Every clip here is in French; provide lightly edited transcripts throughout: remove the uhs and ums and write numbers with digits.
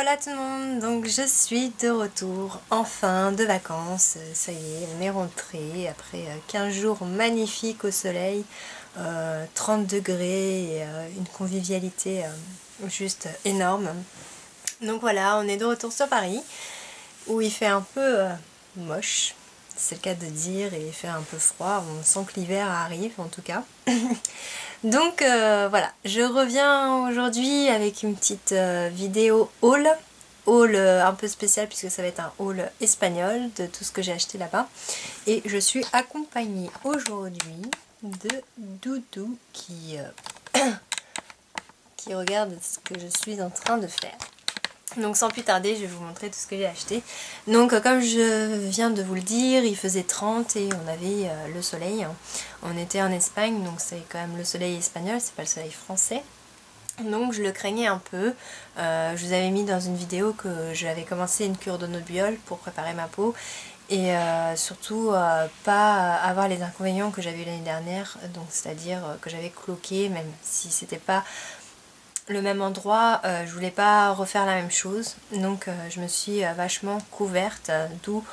Hola tout le monde, donc je suis de retour, enfin de vacances, ça y est, on est rentré après 15 jours magnifiques au soleil, 30 degrés et une convivialité juste énorme. Donc voilà, on est de retour sur Paris, où il fait un peu moche, c'est le cas de dire, et il fait un peu froid, on sent que l'hiver arrive en tout cas. Donc voilà, je reviens aujourd'hui avec une petite vidéo haul un peu spécial puisque ça va être un haul espagnol de tout ce que j'ai acheté là-bas. Et je suis accompagnée aujourd'hui de Doudou qui regarde ce que je suis en train de faire. Donc sans plus tarder, je vais vous montrer tout ce que j'ai acheté. Donc comme je viens de vous le dire, il faisait 30 et on avait le soleil. On était en Espagne, donc c'est quand même le soleil espagnol, c'est pas le soleil français. Donc je le craignais un peu. Je vous avais mis dans une vidéo que j'avais commencé une cure d'onobiol pour préparer ma peau. Et surtout pas avoir les inconvénients que j'avais eu l'année dernière. Donc c'est-à-dire que j'avais cloqué, même si c'était pas le même endroit, je voulais pas refaire la même chose, donc je me suis vachement couverte, d'où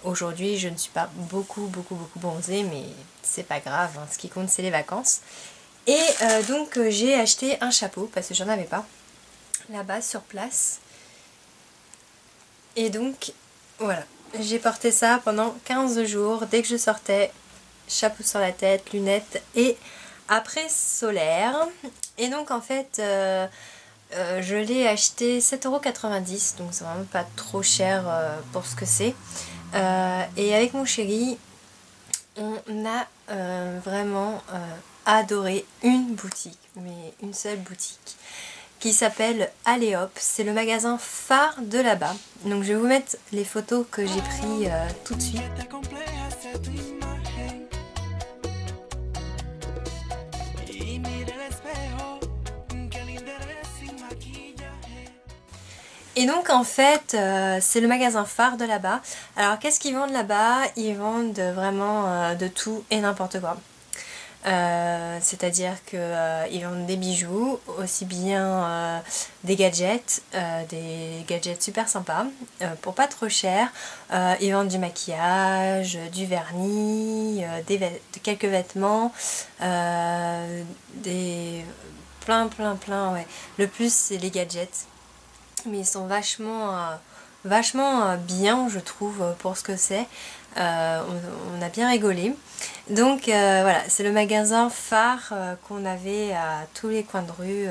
aujourd'hui je ne suis pas beaucoup bronzée, mais c'est pas grave, hein. Ce qui compte c'est les vacances. Et donc j'ai acheté un chapeau parce que j'en avais pas là-bas sur place, et donc voilà, j'ai porté ça pendant 15 jours, dès que je sortais, chapeau sur la tête, lunettes et après solaire. Et donc en fait je l'ai acheté 7,90 €, donc c'est vraiment pas trop cher pour ce que c'est. Et avec mon chéri, on a vraiment adoré une boutique, mais une seule boutique, qui s'appelle Allez-Hop. C'est le magasin phare de là-bas. Donc je vais vous mettre les photos que j'ai prises tout de suite. Et donc en fait c'est le magasin phare de là-bas. Alors qu'est-ce qu'ils vendent là-bas? Ils vendent vraiment de tout et n'importe quoi. C'est-à-dire qu'ils vendent des bijoux, aussi bien des gadgets super sympas, pour pas trop cher. Ils vendent du maquillage, du vernis, quelques vêtements, plein, ouais. Le plus c'est les gadgets. Mais ils sont vachement bien, je trouve, pour ce que c'est. On a bien rigolé. Donc voilà, c'est le magasin phare qu'on avait à tous les coins de rue,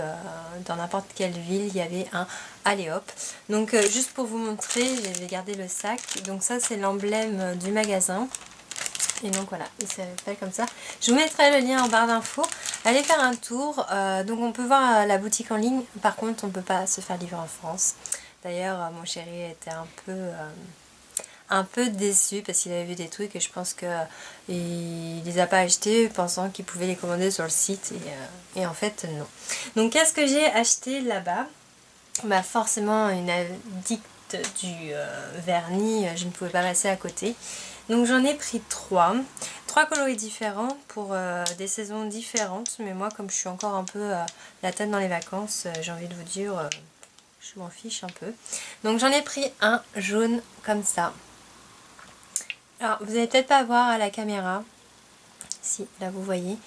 dans n'importe quelle ville, il y avait un Allez-Hop. Donc juste pour vous montrer, j'ai gardé le sac. Donc ça c'est l'emblème du magasin. Et donc voilà, il s'appelle comme ça. Je vous mettrai le lien en barre d'infos. Allez faire un tour. Donc on peut voir la boutique en ligne. Par contre, on ne peut pas se faire livrer en France. D'ailleurs, mon chéri était un peu déçu parce qu'il avait vu des trucs et je pense qu'il les a pas achetés pensant qu'il pouvait les commander sur le site. Et en fait, non. Donc qu'est-ce que j'ai acheté là-bas? Bah forcément une addict du vernis, je ne pouvais pas passer à côté. Donc j'en ai pris trois coloris différents pour des saisons différentes, mais moi comme je suis encore un peu la tête dans les vacances, j'ai envie de vous dire, je m'en fiche un peu. Donc j'en ai pris un jaune comme ça. Alors vous allez peut-être pas voir à la caméra, si là vous voyez,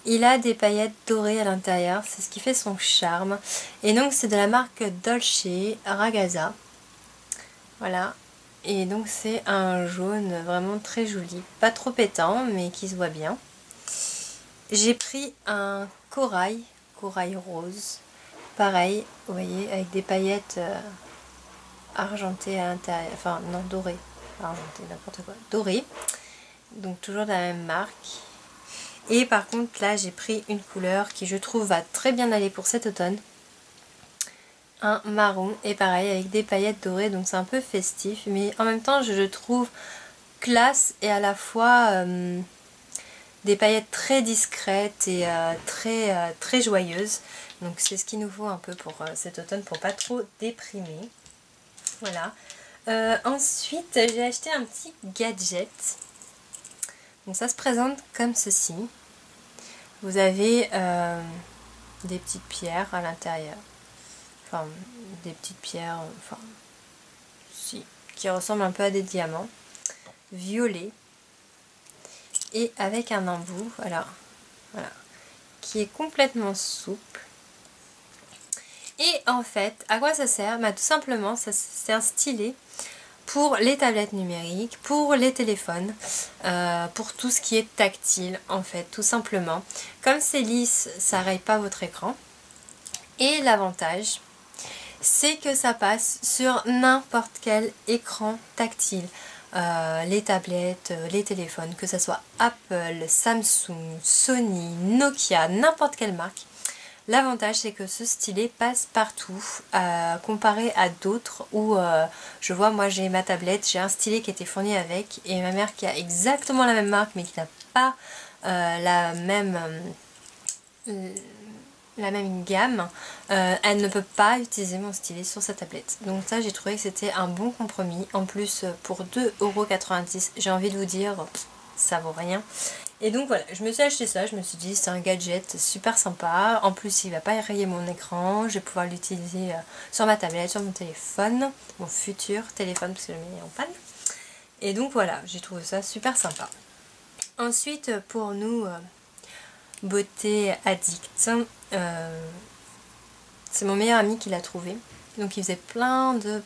il a des paillettes dorées à l'intérieur, c'est ce qui fait son charme. Et donc c'est de la marque Dolce Ragazza. Voilà. Et donc c'est un jaune vraiment très joli. Pas trop pétant, mais qui se voit bien. J'ai pris un corail rose. Pareil, vous voyez, avec des paillettes argentées à l'intérieur. Enfin, non, dorées. Argentées, n'importe quoi. Dorées. Donc toujours de la même marque. Et par contre là j'ai pris une couleur qui je trouve va très bien aller pour cet automne. Un marron et pareil avec des paillettes dorées, donc c'est un peu festif, mais en même temps je le trouve classe et à la fois des paillettes très discrètes et très joyeuses. Donc c'est ce qu'il nous faut un peu pour cet automne pour pas trop déprimer. Voilà. Ensuite j'ai acheté un petit gadget. Donc ça se présente comme ceci. Vous avez des petites pierres à l'intérieur. enfin des petites pierres, enfin si, qui ressemblent un peu à des diamants, violet, et avec un embout, voilà, qui est complètement souple. Et en fait, à quoi ça sert? Bah, tout simplement, c'est un stylet pour les tablettes numériques, pour les téléphones, pour tout ce qui est tactile en fait, tout simplement. Comme c'est lisse, ça raye pas votre écran. Et l'avantage, c'est que ça passe sur n'importe quel écran tactile. Les tablettes, les téléphones, que ce soit Apple, Samsung, Sony, Nokia, n'importe quelle marque. L'avantage c'est que ce stylet passe partout comparé à d'autres où je vois, moi j'ai ma tablette, j'ai un stylet qui était fourni avec, et ma mère qui a exactement la même marque mais qui n'a pas la même gamme, elle ne peut pas utiliser mon stylet sur sa tablette. Donc ça, j'ai trouvé que c'était un bon compromis. En plus, pour 2,90 €, j'ai envie de vous dire, ça vaut rien. Et donc voilà, je me suis acheté ça, je me suis dit c'est un gadget super sympa. En plus, il va pas rayer mon écran, je vais pouvoir l'utiliser sur ma tablette, sur mon téléphone, mon futur téléphone parce que le mien est en panne. Et donc voilà, j'ai trouvé ça super sympa. Ensuite, pour nous beauté addict, c'est mon meilleur ami qui l'a trouvé. Donc il faisait plein de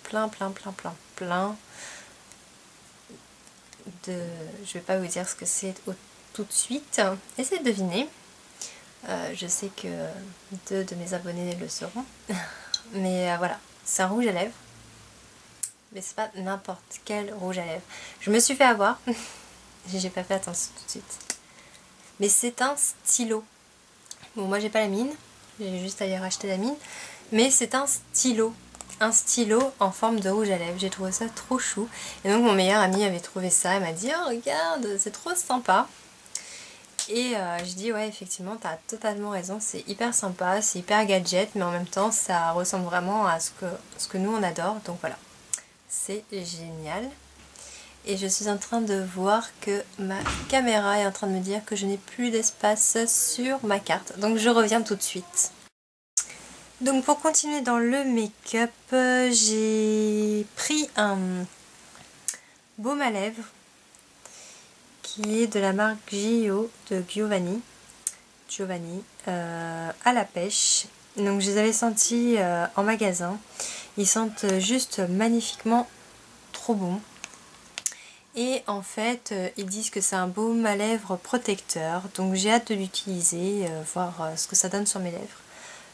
je vais pas vous dire ce que c'est tout de suite, essayez de deviner. Je sais que 2 de mes abonnés le sauront. Mais voilà, c'est un rouge à lèvres. Mais c'est pas n'importe quel rouge à lèvres. Je me suis fait avoir. J'ai pas fait attention tout de suite. Mais c'est un stylo. Bon, moi j'ai pas la mine. J'ai juste à aller racheter la mine. Mais c'est un stylo. Un stylo en forme de rouge à lèvres. J'ai trouvé ça trop chou. Et donc mon meilleur ami avait trouvé ça. Il m'a dit oh regarde, c'est trop sympa. Et je dis ouais, effectivement t'as totalement raison, c'est hyper sympa, c'est hyper gadget, mais en même temps ça ressemble vraiment à ce que nous on adore. Donc voilà, c'est génial. Et je suis en train de voir que ma caméra est en train de me dire que je n'ai plus d'espace sur ma carte. Donc je reviens tout de suite. Donc pour continuer dans le make-up, j'ai pris un baume à lèvres qui est de la marque Gio de Giovanni à la pêche. Donc je les avais sentis en magasin. Ils sentent juste magnifiquement trop bon. Et en fait, ils disent que c'est un baume à lèvres protecteur. Donc j'ai hâte de l'utiliser, voir ce que ça donne sur mes lèvres.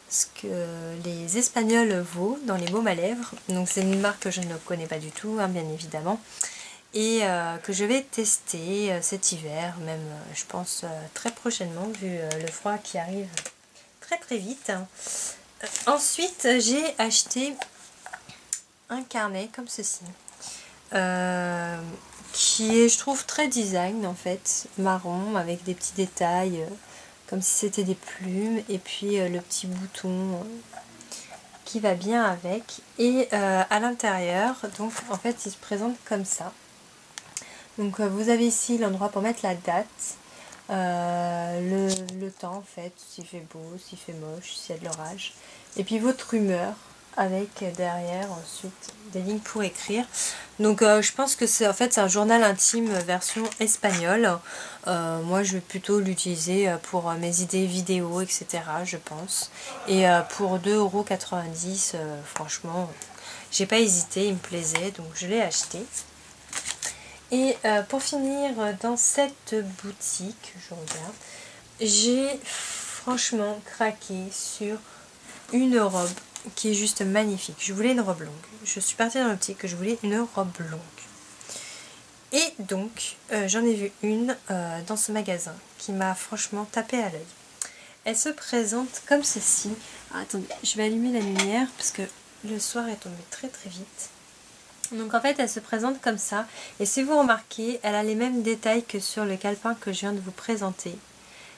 Ce que les Espagnols vaut dans les baumes à lèvres. Donc c'est une marque que je ne connais pas du tout, hein, bien évidemment. Et que je vais tester cet hiver, même je pense très prochainement, vu le froid qui arrive très vite. Ensuite, j'ai acheté un carnet comme ceci. Qui est, je trouve, très design en fait, marron avec des petits détails comme si c'était des plumes, et puis le petit bouton qui va bien avec. Et à l'intérieur, donc en fait il se présente comme ça. Donc vous avez ici l'endroit pour mettre la date, le temps en fait, s'il fait beau, s'il fait moche, s'il y a de l'orage, et puis votre humeur, avec derrière ensuite des lignes pour écrire. Donc je pense que c'est en fait c'est un journal intime version espagnole. Moi je vais plutôt l'utiliser pour mes idées vidéo, etc. je pense. Et pour 2,90 €, franchement j'ai pas hésité, il me plaisait donc je l'ai acheté. Et pour finir dans cette boutique, je regarde, j'ai franchement craqué sur une robe qui est juste magnifique. Je voulais une robe longue. Je suis partie dans l'optique que je voulais une robe longue. Et donc, j'en ai vu une dans ce magasin qui m'a franchement tapé à l'œil. Elle se présente comme ceci. Ah, attendez, je vais allumer la lumière parce que le soir est tombé très vite. Donc en fait, elle se présente comme ça. Et si vous remarquez, elle a les mêmes détails que sur le calepin que je viens de vous présenter.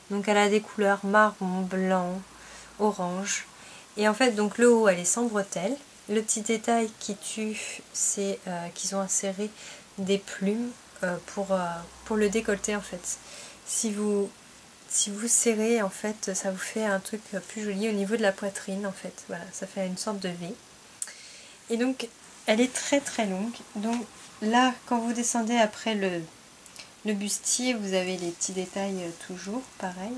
Donc elle a des couleurs marron, blanc, orange. Et en fait, donc le haut, elle est sans bretelles. Le petit détail qui tue, c'est qu'ils ont inséré des plumes pour le décolleté en fait. Si vous si vous serrez, en fait, ça vous fait un truc plus joli au niveau de la poitrine, en fait. Voilà, ça fait une sorte de V. Et donc, elle est très très longue. Donc là, quand vous descendez après le bustier, vous avez les petits détails toujours, pareil.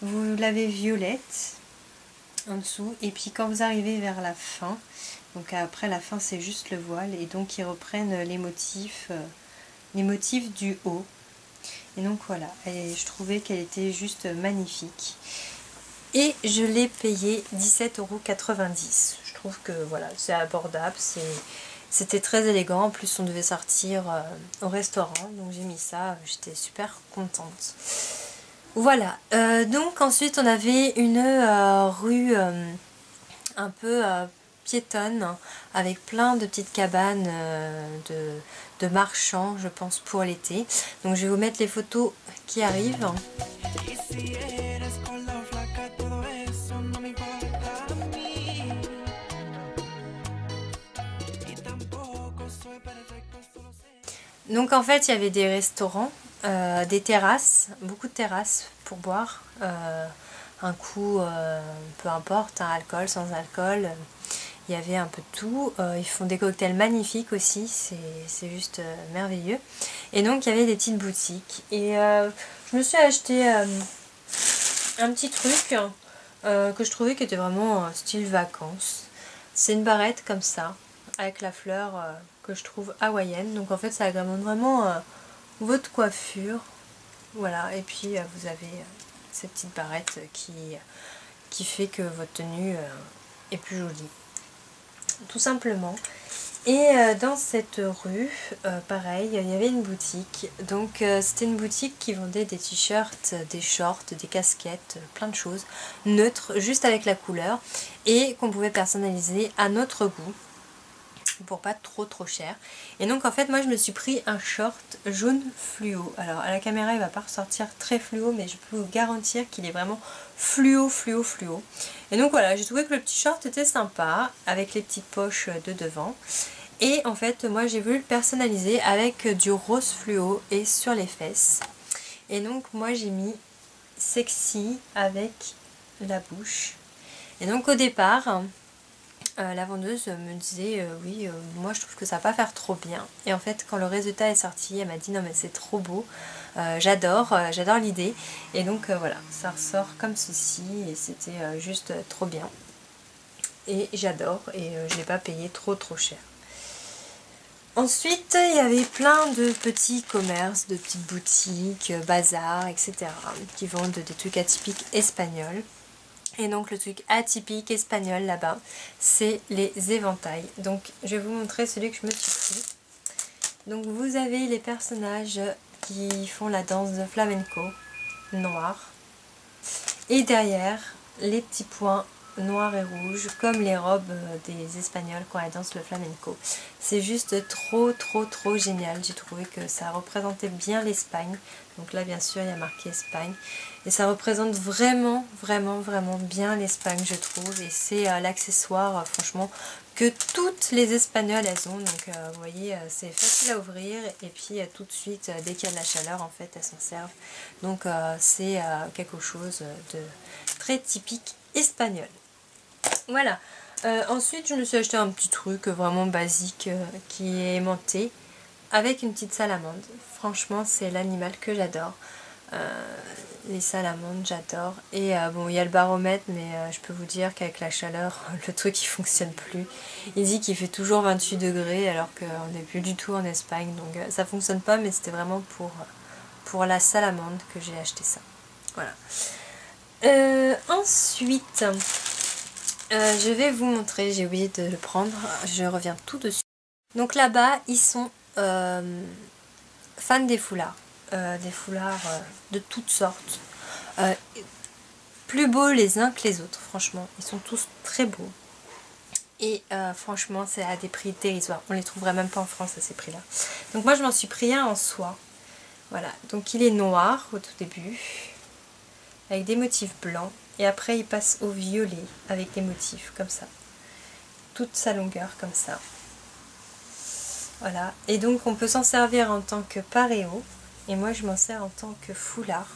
Vous l'avez violette en dessous. Et puis quand vous arrivez vers la fin, donc après la fin, c'est juste le voile. Et donc, ils reprennent les motifs du haut. Et donc voilà, et je trouvais qu'elle était juste magnifique. Et je l'ai payé 17,90 €. Je trouve que voilà, c'est abordable, c'était très élégant. En plus, on devait sortir au restaurant, donc j'ai mis ça, j'étais super contente. Voilà, donc ensuite on avait une rue un peu piétonne, avec plein de petites cabanes de marchands, je pense, pour l'été. Donc je vais vous mettre les photos qui arrivent. Donc en fait il y avait des restaurants, des terrasses, beaucoup de terrasses pour boire, un coup peu importe, hein, alcool, sans alcool, il y avait un peu de tout. Ils font des cocktails magnifiques aussi, c'est juste merveilleux. Et donc il y avait des petites boutiques et je me suis acheté un petit truc que je trouvais qui était vraiment style vacances. C'est une barrette comme ça, avec la fleur que je trouve hawaïenne. Donc en fait ça agrémente vraiment votre coiffure. Voilà, et puis vous avez cette petite barrette qui fait que votre tenue est plus jolie. Tout simplement. Et dans cette rue, pareil, il y avait une boutique. Donc c'était une boutique qui vendait des t-shirts, des shorts, des casquettes, plein de choses neutres, juste avec la couleur, et qu'on pouvait personnaliser à notre goût pour pas trop cher. Et donc en fait moi je me suis pris un short jaune fluo. Alors à la caméra il va pas ressortir très fluo, mais je peux vous garantir qu'il est vraiment fluo. Et donc voilà, j'ai trouvé que le petit short était sympa avec les petites poches de devant. Et en fait moi j'ai voulu le personnaliser avec du rose fluo et sur les fesses. Et donc moi j'ai mis sexy avec la bouche. Et donc au départ la vendeuse me disait oui, moi je trouve que ça va pas faire trop bien. Et en fait quand le résultat est sorti, elle m'a dit non mais c'est trop beau, j'adore l'idée. Et donc voilà, ça ressort comme ceci et c'était juste trop bien. Et j'adore et je l'ai pas payé trop cher. Ensuite, il y avait plein de petits commerces, de petites boutiques, bazars, etc. qui vendent des trucs atypiques espagnols. Et donc le truc atypique espagnol là-bas, c'est les éventails. Donc je vais vous montrer celui que je me suis pris. Donc vous avez les personnages qui font la danse de flamenco noir. Et derrière, les petits points noirs et rouges, comme les robes des Espagnols quand elles dansent le flamenco. C'est juste trop génial. J'ai trouvé que ça représentait bien l'Espagne. Donc là, bien sûr, il y a marqué Espagne. Et ça représente vraiment bien l'Espagne, je trouve. Et c'est l'accessoire, franchement, que toutes les Espagnoles, elles ont. Donc, vous voyez, c'est facile à ouvrir. Et puis, tout de suite, dès qu'il y a de la chaleur, en fait, elles s'en servent. Donc, c'est quelque chose de très typique espagnol. Voilà. Ensuite, je me suis acheté un petit truc vraiment basique qui est aimanté avec une petite salamande. Franchement, c'est l'animal que j'adore. Les salamandes, j'adore. Et bon, il y a le baromètre, mais je peux vous dire qu'avec la chaleur, le truc il fonctionne plus. Il dit qu'il fait toujours 28 degrés alors qu'on n'est plus du tout en Espagne. Donc ça fonctionne pas, mais c'était vraiment pour la salamande que j'ai acheté ça. Voilà. Ensuite, je vais vous montrer, j'ai oublié de le prendre, je reviens tout dessus. Donc là-bas, ils sont fans des foulards de toutes sortes. Plus beaux les uns que les autres, franchement. Ils sont tous très beaux. Et franchement, c'est à des prix dérisoires. On les trouverait même pas en France à ces prix-là. Donc moi, je m'en suis pris un en soie. Voilà, donc il est noir au tout début, avec des motifs blancs. Et après, il passe au violet, avec des motifs comme ça. Toute sa longueur comme ça. Voilà, et donc on peut s'en servir en tant que paréo. Et moi, je m'en sers en tant que foulard.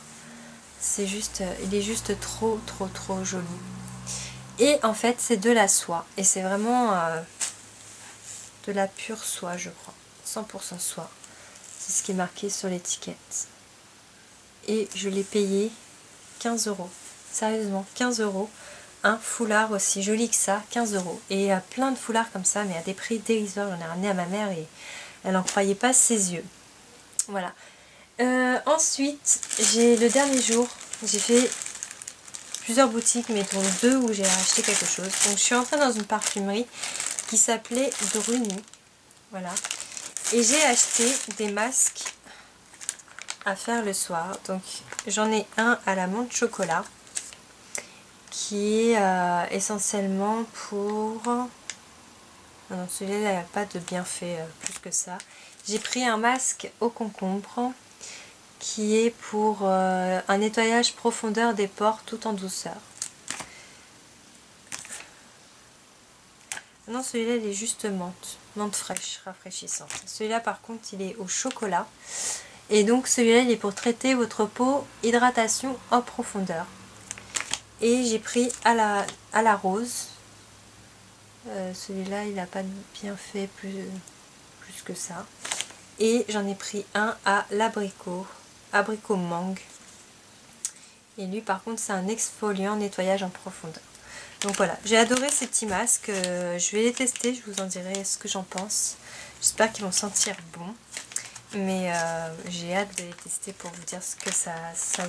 C'est juste, il est juste trop joli. Et en fait c'est de la soie. Et c'est vraiment de la pure soie, je crois. 100% soie. C'est ce qui est marqué sur l'étiquette. Et je l'ai payé 15 euros. Sérieusement, 15 euros. Un foulard aussi joli que ça, 15 euros. Et il y a plein de foulards comme ça, mais à des prix dérisoires. J'en ai ramené à ma mère et elle n'en croyait pas ses yeux. Voilà. Ensuite, j'ai le dernier jour, j'ai fait plusieurs boutiques, mais dont 2 où j'ai acheté quelque chose. Donc je suis entrée dans une parfumerie qui s'appelait Druni. Voilà. Et j'ai acheté des masques à faire le soir. Donc j'en ai un à la menthe chocolat qui est essentiellement pour... Ah non, celui-là, il n'y a pas de bienfait plus que ça. J'ai pris un masque au concombre qui est pour un nettoyage profondeur des pores tout en douceur. Non, celui-là, il est juste menthe. Menthe fraîche, rafraîchissante. Celui-là, par contre, il est au chocolat. Et donc, celui-là, il est pour traiter votre peau, hydratation en profondeur. Et j'ai pris à la rose. Celui-là, il n'a pas bien fait plus que ça. Et j'en ai pris un à l'abricot, abricot mangue. Et lui, par contre, c'est un exfoliant nettoyage en profondeur. Donc voilà, j'ai adoré ces petits masques. Je vais les tester, je vous en dirai ce que j'en pense. J'espère qu'ils vont sentir bon. Mais j'ai hâte de les tester pour vous dire ce que ça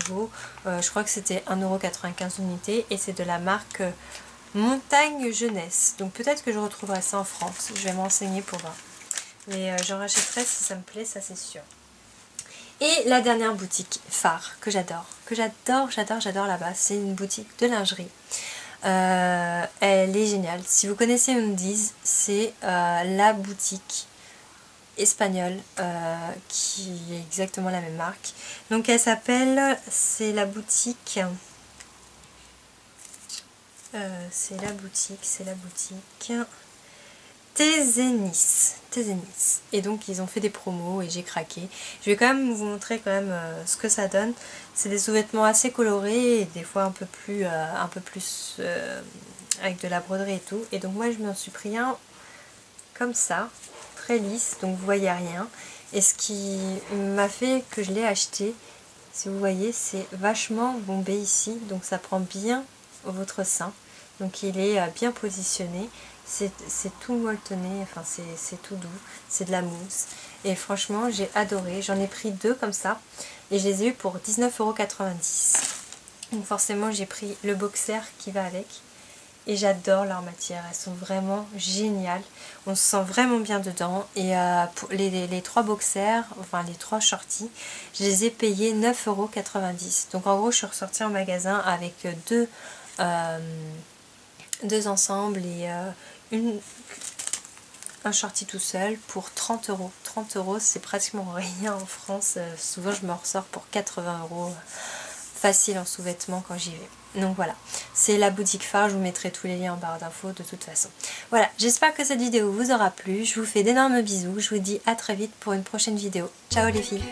vaut. Je crois que c'était 1,95 € l'unité et c'est de la marque Montagne Jeunesse. Donc peut-être que je retrouverai ça en France. Je vais me renseigner pour voir. Mais j'en rachèterai si ça me plaît, ça c'est sûr. Et la dernière boutique phare que j'adore là-bas, c'est une boutique de lingerie. Elle est géniale. Si vous connaissez Undies, c'est la boutique espagnole qui est exactement la même marque. Donc elle s'appelle, c'est la boutique Tezenis. Et donc ils ont fait des promos et j'ai craqué. Je vais quand même vous montrer quand même ce que ça donne. C'est des sous-vêtements assez colorés et des fois un peu plus avec de la broderie et tout. Et donc moi je m'en suis pris un comme ça, très lisse, donc vous voyez rien. Et ce qui m'a fait que je l'ai acheté, si vous voyez, c'est vachement bombé ici, donc ça prend bien votre sein. Donc il est bien positionné. C'est tout molletonné, enfin c'est tout doux, c'est de la mousse. Et franchement, j'ai adoré. J'en ai pris 2 comme ça et je les ai eu pour 19,90 €. Donc forcément, j'ai pris le boxer qui va avec. Et j'adore leur matière, elles sont vraiment géniales. On se sent vraiment bien dedans. Et pour les 3 boxers, enfin les 3 shorties, je les ai payés 9,90 €. Donc en gros, je suis ressortie en magasin avec deux ensembles et un shorty tout seul pour 30 €. 30 € c'est pratiquement rien en France. Souvent je me ressors pour 80 € facile en sous-vêtements quand j'y vais. Donc voilà, c'est la boutique phare, je vous mettrai tous les liens en barre d'infos de toute façon. Voilà, j'espère que cette vidéo vous aura plu, je vous fais d'énormes bisous, je vous dis à très vite pour une prochaine vidéo. Ciao les filles!